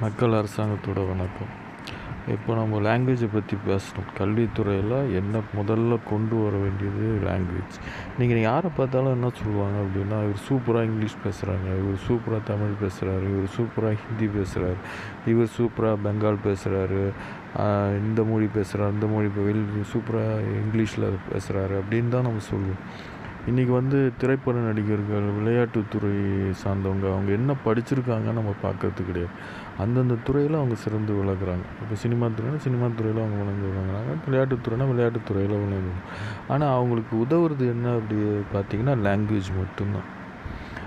மக்கள் அரசாங்கத்தோட வணக்கம். இப்போ நம்ம லாங்குவேஜை பற்றி பேசணும். கல்வித்துறையில் என்ன முதல்ல கொண்டு வர வேண்டியது லாங்குவேஜ். நீங்கள் யாரை பார்த்தாலும் என்ன சொல்லுவாங்க அப்படின்னா, இவர் சூப்பராக இங்கிலீஷ் பேசுகிறாங்க, இவர் சூப்பராக தமிழ் பேசுகிறாரு, இவர் சூப்பராக ஹிந்தி பேசுகிறாரு, இவர் சூப்பராக பெங்கால் பேசுகிறாரு, இந்த மொழி பேசுகிறார், அந்த மொழி சூப்பராக இங்கிலீஷில் பேசுகிறாரு அப்படின்னு தான் நம்ம சொல்லுவோம். இன்றைக்கி திரைப்பட நடிகர்கள், விளையாட்டுத்துறை சார்ந்தவங்க, அவங்க என்ன படிச்சிருக்காங்கன்னு நம்ம பார்க்கறது கிடையாது. அந்தந்த துறையில் அவங்க சிறந்து விளக்குறாங்க. இப்போ சினிமா துறைனா சினிமா துறையில் அவங்க விளங்கி விளங்குறாங்க, விளையாட்டுத்துறைனா விளையாட்டுத்துறையில் விளங்குறாங்க. ஆனால் அவங்களுக்கு உதவுறது என்ன அப்படி பார்த்திங்கன்னா லாங்குவேஜ் மட்டும்தான்.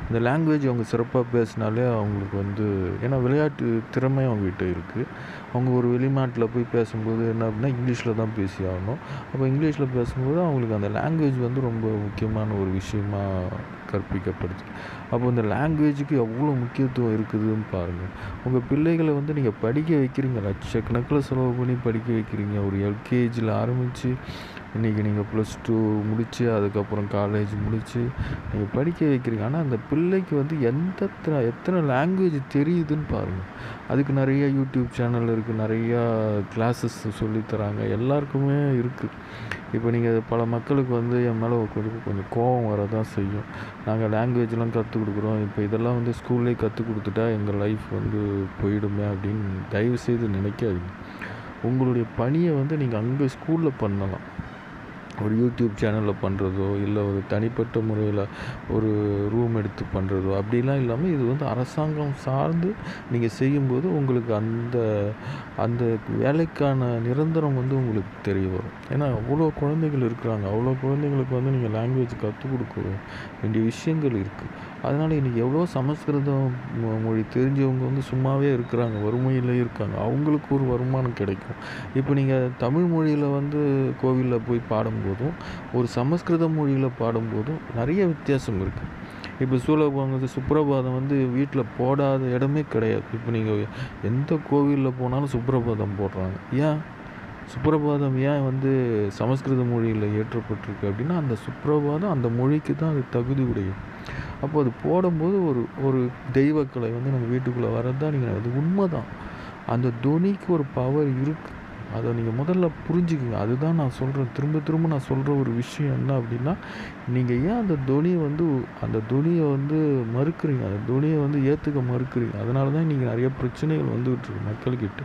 இந்த லாங்குவேஜ் அவங்க சிறப்பாக பேசினாலே அவங்களுக்கு ஏன்னா விளையாட்டு திறமை அவங்ககிட்ட இருக்குது. அவங்க ஒரு வெளிநாட்டில் போய் பேசும்போது என்ன அப்படின்னா இங்கிலீஷில் தான் பேசி ஆகணும். அப்போ இங்கிலீஷில் பேசும்போது அவங்களுக்கு அந்த லாங்குவேஜ் ரொம்ப முக்கியமான ஒரு விஷயமாக கற்பிக்கப்படுது. அப்போ இந்த லாங்குவேஜுக்கு எவ்வளோ முக்கியத்துவம் இருக்குதுன்னு பாருங்கள். உங்கள் பிள்ளைகளை நீங்கள் படிக்க வைக்கிறீங்க, லட்சக்கணக்கில் செலவு பண்ணி படிக்க வைக்கிறீங்க. ஒரு எல்கேஜியில் ஆரம்பித்து இன்றைக்கி நீங்கள் +2 முடித்து அதுக்கப்புறம் காலேஜ் முடித்து நீங்கள் படிக்க வைக்கிறீங்க. ஆனால் அந்த பிள்ளைக்கு எத்தனை லாங்குவேஜ் தெரியுதுன்னு பாருங்கள். அதுக்கு நிறைய யூடியூப் சேனல் இருக்குது, நிறையா கிளாஸஸ் சொல்லித்தராங்க, எல்லாருக்குமே இருக்குது. இப்போ நீங்கள் பல மக்களுக்கு என் மேலே கொஞ்சம் கோபம் வர தான் செய்யும். நாங்கள் லாங்குவேஜ்லாம் கற்றுக் கொடுக்குறோம், இப்போ இதெல்லாம் ஸ்கூல்லேயே கற்றுக் கொடுத்துட்டா எங்கள் லைஃப் போயிடுமே அப்படின்னு தயவுசெய்து நினைக்காதீங்க. உங்களுடைய பணியை நீங்கள் அங்கே ஸ்கூலில் பண்ணலாம். ஒரு யூடியூப் சேனலில் பண்ணுறதோ, இல்லை ஒரு தனிப்பட்ட முறையில் ஒரு ரூம் எடுத்து பண்ணுறதோ அப்படிலாம் இல்லாமல் இது அரசாங்கம் சார்ந்து நீங்கள் செய்யும்போது உங்களுக்கு அந்த அந்த வேலைக்கான நிரந்தரம் உங்களுக்கு தெரிய வரும். ஏன்னா அவ்வளோ குழந்தைகள் இருக்கிறாங்க, அவ்வளோ குழந்தைங்களுக்கு நீங்கள் லாங்குவேஜ் கற்றுக் கொடுக்க வேண்டிய விஷயங்கள் இருக்குது. அதனால் இன்றைக்கி எவ்வளோ சமஸ்கிருதம் மொழி தெரிஞ்சவங்க சும்மாவே இருக்கிறாங்க, வறுமையிலே இருக்காங்க. அவங்களுக்கு ஒரு வருமானம் கிடைக்கும். இப்போ நீங்கள் தமிழ் மொழியில் கோவிலில் போய் பாடும்போதும் ஒரு சமஸ்கிருத மொழியில் பாடும்போதும் நிறைய வித்தியாசம் இருக்குது. இப்போ சுப்ரபாதம் வீட்டில் போடாத இடமே கிடையாது. இப்போ நீங்கள் எந்த கோவிலில் போனாலும் சுப்ரபாதம் போடுறாங்க. ஏன் சுப்ரபாதம் சமஸ்கிருத மொழியில் ஏற்றப்பட்டிருக்கு அப்படின்னா அந்த சுப்ரபாதம் அந்த மொழிக்கு தான் அது தகுதி உடையும். அப்போ அது போடும்போது ஒரு தெய்வக்கலை நம்ம வீட்டுக்குள்ளே வரதான் அது உண்மை தான். அந்த தொனிக்கு ஒரு பவர் இருக்குது. அதை நீங்கள் முதல்ல புரிஞ்சுக்குங்க. அதுதான் நான் சொல்கிறேன், திரும்ப திரும்ப நான் சொல்கிற ஒரு விஷயம் என்ன அப்படின்னா, நீங்கள் ஏன் அந்த தொனியை அந்த தொனியை மறுக்கிறீங்க, அந்த தொனியை ஏற்றுக்க மறுக்கிறீங்க. அதனால தான் நீங்கள் நிறைய பிரச்சனைகள் வந்துகிட்ருக்கு மக்கள்கிட்ட.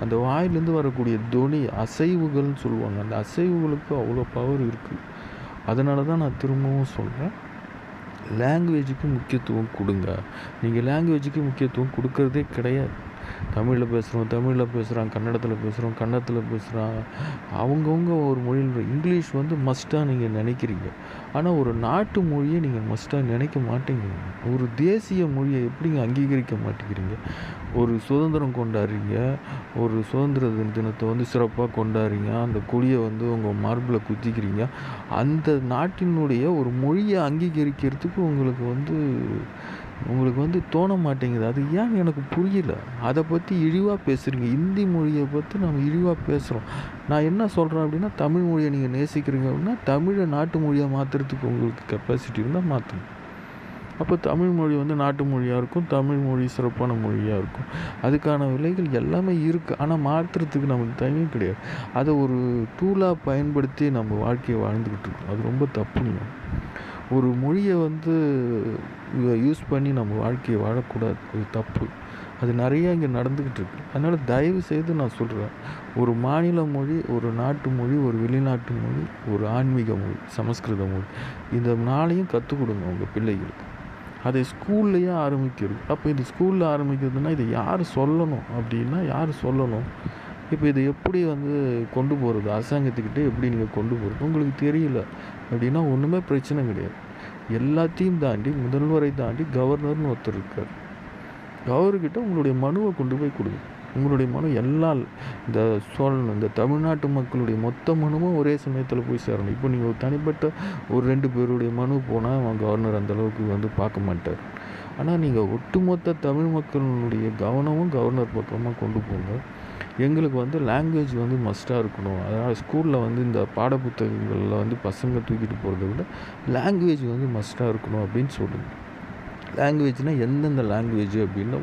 அந்த வாயிலேருந்து வரக்கூடிய தொனி அசைவுகள்னு சொல்லுவாங்க, அந்த அசைவுகளுக்கு அவ்வளோ பவர் இருக்குது. அதனால தான் நான் திரும்பவும் சொல்கிறேன், லாங்குவேஜுக்கு முக்கியத்துவம் கொடுங்க. நீங்கள் லாங்குவேஜுக்கு முக்கியத்துவம் கொடுக்கறதே கிடையாது. தமிழில் பேசுகிறான், கன்னடத்தில் பேசுகிறான். அவங்கவுங்க ஒரு மொழியில் இங்கிலீஷ் மஸ்ட்டாக நீங்கள் நினைக்கிறீங்க. ஆனால் ஒரு நாட்டு மொழியை நீங்கள் மஸ்ட்டாக நினைக்க மாட்டேங்கிறீங்க. ஒரு தேசிய மொழியை எப்படிங்க அங்கீகரிக்க மாட்டேங்கிறீங்க? ஒரு சுதந்திரம் கொண்டாடுறீங்க, ஒரு சுதந்திர தினத்தை சிறப்பாக கொண்டாடுறீங்க, அந்த கொடியை உங்கள் மார்பில் குத்திக்கிறீங்க. அந்த நாட்டினுடைய ஒரு மொழியை அங்கீகரிக்கிறதுக்கு உங்களுக்கு தோண மாட்டேங்குது. அது ஏன்னு எனக்கு புரியல. அதை பற்றி இழிவாக பேசுகிறீங்க. இந்தி மொழியை பற்றி நம்ம இழிவாக பேசுகிறோம். நான் என்ன சொல்கிறேன் அப்படின்னா, தமிழ் மொழியை நீங்கள் நேசிக்கிறீங்க அப்படின்னா தமிழை நாட்டு மொழியாக மாற்றுறதுக்கு உங்களுக்கு கெப்பாசிட்டி இருந்தால் மாற்றுங்க. அப்போ தமிழ் மொழி நாட்டு மொழியாக இருக்கும், தமிழ் மொழி சிறப்பான மொழியாக இருக்கும். அதுக்கான விலைகள் எல்லாமே இருக்குது. ஆனால் மாற்றுறதுக்கு நமக்கு தனியும் கிடையாது. அதை ஒரு டூலாக பயன்படுத்தி நம்ம வாழ்க்கையை வாழ்ந்துக்கிட்டு இருக்கோம். அது ரொம்ப தப்புங்க. ஒரு மொழியை யூஸ் பண்ணி நம்ம வாழ்க்கையை வாழக்கூடாது, அது தப்பு. அது நிறையா இங்கே நடந்துக்கிட்டு இருக்குது. அதனால் தயவு செய்து நான் சொல்கிறேன், ஒரு மாநில மொழி, ஒரு நாட்டு மொழி, ஒரு வெளிநாட்டு மொழி, ஒரு ஆன்மீக மொழி, சமஸ்கிருத மொழி, இந்த 4ஐயும் கற்றுக் கொடுங்க உங்கள் பிள்ளைகளுக்கு. அதை ஸ்கூல்லையே ஆரம்பிக்கிறது. அப்போ இது ஸ்கூலில் ஆரம்பிக்கிறதுனா இதை யார் சொல்லணும் அப்படின்னா, யார் சொல்லணும்? இப்போ இதை எப்படி கொண்டு போகிறது, அரசாங்கத்துக்கிட்டே எப்படி நீங்கள் கொண்டு போகிறது உங்களுக்கு தெரியல அப்படின்னா ஒன்றுமே பிரச்சனை கிடையாது. எல்லாத்தையும் தாண்டி முதல்வரை தாண்டி கவர்னர்னு ஒருத்தர் இருக்கார். கவர்னர்கிட்ட உங்களுடைய மனுவை கொண்டு போய் கொடுங்க. உங்களுடைய மனு இந்த தமிழ்நாட்டு மக்களுடைய மொத்த மனுவும் ஒரே சமயத்தில் போய் சேரணும். இப்போ நீங்கள் தனிப்பட்ட ஒரு 2 பேருடைய மனு போனால் கவர்னர் அந்தளவுக்கு பார்க்க மாட்டார். ஆனால் நீங்கள் ஒட்டுமொத்த தமிழ் மக்களுடைய கவனமும் கவர்னர் பக்கமாக கொண்டு போங்க. எங்களுக்கு லாங்குவேஜ் மஸ்ட்டாக இருக்கணும். அதனால் ஸ்கூலில் இந்த பாடப்புத்தகங்களில் பசங்க தூக்கிட்டு போகிறத விட லாங்குவேஜ் மஸ்ட்டாக இருக்கணும் அப்படின்னு சொல்லுங்கள். லாங்குவேஜ்னால் எந்தெந்த லாங்குவேஜ் அப்படின்னா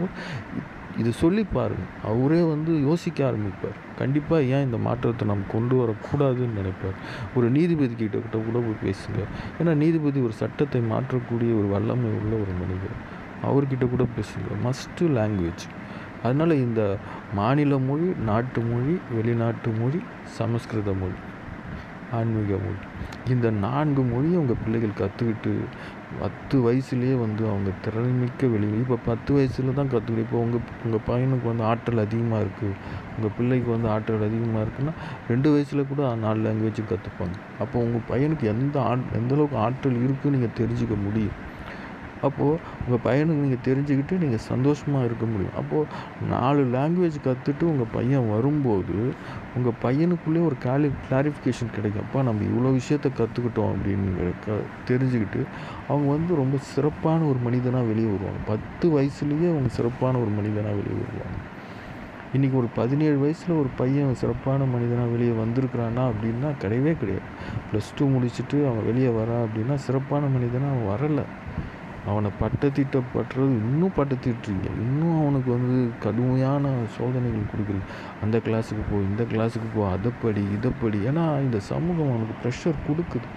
இது சொல்லி பாருங்க. அவரே வந்து யோசிக்க ஆரம்பிப்பார். கண்டிப்பாக ஏன் இந்த மாற்றத்தை நம்ம கொண்டு வரக்கூடாதுன்னு நினைப்பார். ஒரு நீதிபதி கிட்ட கூட போய் பேசுங்க. ஏன்னா நீதிபதி ஒரு சட்டத்தை மாற்றக்கூடிய ஒரு வல்லமை உள்ள ஒரு மனிதர். அவர்கிட்ட கூட பேசுங்க. Must language. அதனால் இந்த மாநில மொழி, நாட்டு மொழி, வெளிநாட்டு மொழி, சமஸ்கிருத மொழி, ஆன்மீக மொழி, இந்த 4 மொழியை உங்கள் பிள்ளைகள் கற்றுக்கிட்டு 10 வயசுலேயே வந்து அவங்க திறமைமிக்க இப்போ 10 வயசில் தான் கற்றுக்கிட்டு. இப்போ உங்கள் பையனுக்கு வந்து ஆற்றல் அதிகமாக இருக்குது, உங்கள் பிள்ளைக்கு வந்து ஆற்றல் அதிகமாக இருக்குன்னா 2 வயசில் கூட 4 லாங்குவேஜும் கற்றுப்பாங்க. அப்போ உங்கள் பையனுக்கு எந்தளவுக்கு ஆற்றல் இருக்குதுன்னு நீங்கள் தெரிஞ்சுக்க முடியும். அப்போது உங்கள் பையனுக்கு நீங்கள் தெரிஞ்சுக்கிட்டு நீங்கள் சந்தோஷமாக இருக்க முடியும். அப்போது 4 லாங்குவேஜ் கற்றுட்டு உங்கள் பையன் வரும்போது உங்கள் பையனுக்குள்ளே ஒரு கிளாரிஃபிகேஷன் கிடைக்கும். அப்போ நம்ம இவ்வளோ விஷயத்த கற்றுக்கிட்டோம் அப்படின்னு தெரிஞ்சுக்கிட்டு அவங்க வந்து ரொம்ப சிறப்பான ஒரு மனிதனாக வெளியே வருவாங்க. 10 வயசுலேயே அவங்க சிறப்பான ஒரு மனிதனாக வெளியே வருவாங்க. இன்றைக்கி ஒரு 17 வயசில் ஒரு பையன் சிறப்பான மனிதனாக வெளியே வந்திருக்கிறானா அப்படின்னா கிடையவே கிடையாது. +2 முடிச்சுட்டு அவன் வெளியே வரான் அப்படின்னா சிறப்பான மனிதனாக அவன் வரலை. அவனை பட்டத்திட்டப்படுறது இன்னும் பட்டத்திட்டுறீங்க. இன்னும் அவனுக்கு வந்து கடுமையான சோதனைகள் கொடுக்குறீங்க. அந்த கிளாஸுக்கு போ, இந்த கிளாஸுக்கு போ, அதை படி, இதை படி. ஏன்னா இந்த சமூகம் அவனுக்கு ப்ரெஷர் கொடுக்குது.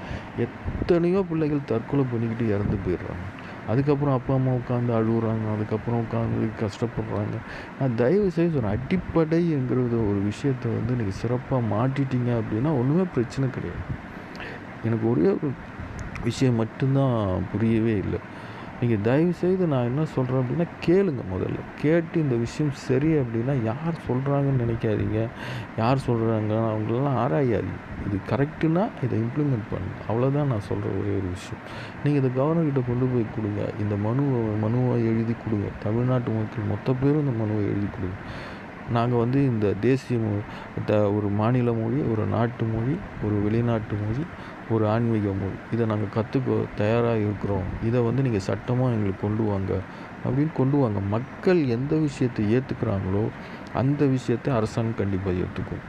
எத்தனையோ பிள்ளைகள் தற்கொலை பண்ணிக்கிட்டு இறந்து போயிடுறாங்க. அதுக்கப்புறம் அப்பா அம்மா உட்காந்து அழுகுறாங்க. அதுக்கப்புறம் உட்காந்து கஷ்டப்படுறாங்க. நான் தயவு செய்து ஒரு அடிப்படைங்கிறது ஒரு விஷயத்தை வந்து நீங்கள் சிறப்பாக மாட்டிட்டீங்க அப்படின்னா ஒன்றுமே பிரச்சனை கிடையாது. எனக்கு ஒரே ஒரு விஷயம் மட்டும்தான் புரியவே இல்லை. நீங்கள் தயவுசெய்து நான் என்ன சொல்கிறேன் அப்படின்னா கேளுங்க. முதல்ல கேட்டு இந்த விஷயம் சரி அப்படின்னா யார் சொல்கிறாங்கன்னு நினைக்காதீங்க. யார் சொல்கிறாங்க அவங்களெல்லாம் ஆராயாதீங்க. இது கரெக்டுன்னா இதை இம்ப்ளிமெண்ட் பண்ணுங்க. அவ்வளோதான் நான் சொல்கிற ஒரே ஒரு விஷயம். நீங்கள் இதை கவர்னர்கிட்ட கொண்டு போய் கொடுங்க. இந்த மனுவை எழுதி கொடுங்க. தமிழ்நாட்டு மக்கள் மொத்த பேரும் இந்த மனுவை எழுதி கொடுங்க. நாங்கள் வந்து இந்த தேசிய ஒரு மாநில மொழி, ஒரு நாட்டு மொழி, ஒரு வெளிநாட்டு மொழி, ஒரு ஆன்மீக மொழி, இதை நாங்கள் கற்றுக்க தயாராக இருக்கிறோம். இதை வந்து நீங்கள் சட்டமாக எங்களுக்கு கொண்டு வாங்க அப்படின்னு கொண்டு வாங்க. மக்கள் எந்த விஷயத்தை ஏற்றுக்கிறாங்களோ அந்த விஷயத்தை அரசாங்கம் கண்டிப்பாக ஏற்றுக்கும்.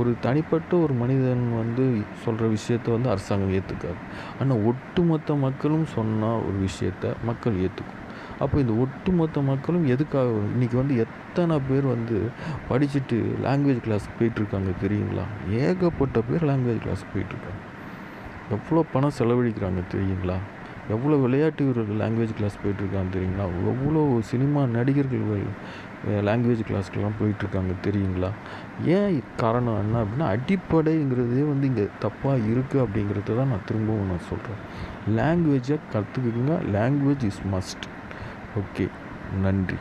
ஒரு தனிப்பட்ட ஒரு மனிதன் வந்து சொல்கிற விஷயத்தை வந்து அரசாங்கம் ஏற்றுக்காது. ஆனால் ஒட்டுமொத்த மக்களும் சொன்னால் ஒரு விஷயத்தை மக்கள் ஏற்றுக்கும். அப்போ இந்த ஒட்டுமொத்த மக்களும் எதுக்காக இன்றைக்கி வந்து எத்தனை பேர் வந்து படிச்சுட்டு லாங்குவேஜ் கிளாஸுக்கு போயிட்டுருக்காங்க தெரியுங்களா? ஏகப்பட்ட பேர் லாங்குவேஜ் கிளாஸுக்கு போயிட்டுருக்காங்க. எவ்வளோ பணம் செலவழிக்கிறாங்க தெரியுங்களா? எவ்வளோ விளையாட்டு வீரர்கள் லாங்குவேஜ் கிளாஸ் போயிட்டுருக்காங்க தெரியுங்களா? எவ்வளோ சினிமா நடிகர்கள் லாங்குவேஜ் கிளாஸ்க்கெலாம் போயிட்டுருக்காங்க தெரியுங்களா? ஏன் காரணம் என்ன அப்படின்னா அடிப்படைங்கிறதே வந்து இங்கே தப்பாக இருக்குது அப்படிங்கிறத தான் நான் திரும்பவும் நான் சொல்கிறேன். லாங்குவேஜை கற்றுக்குங்க. Language is must. ஓகே, நன்றி.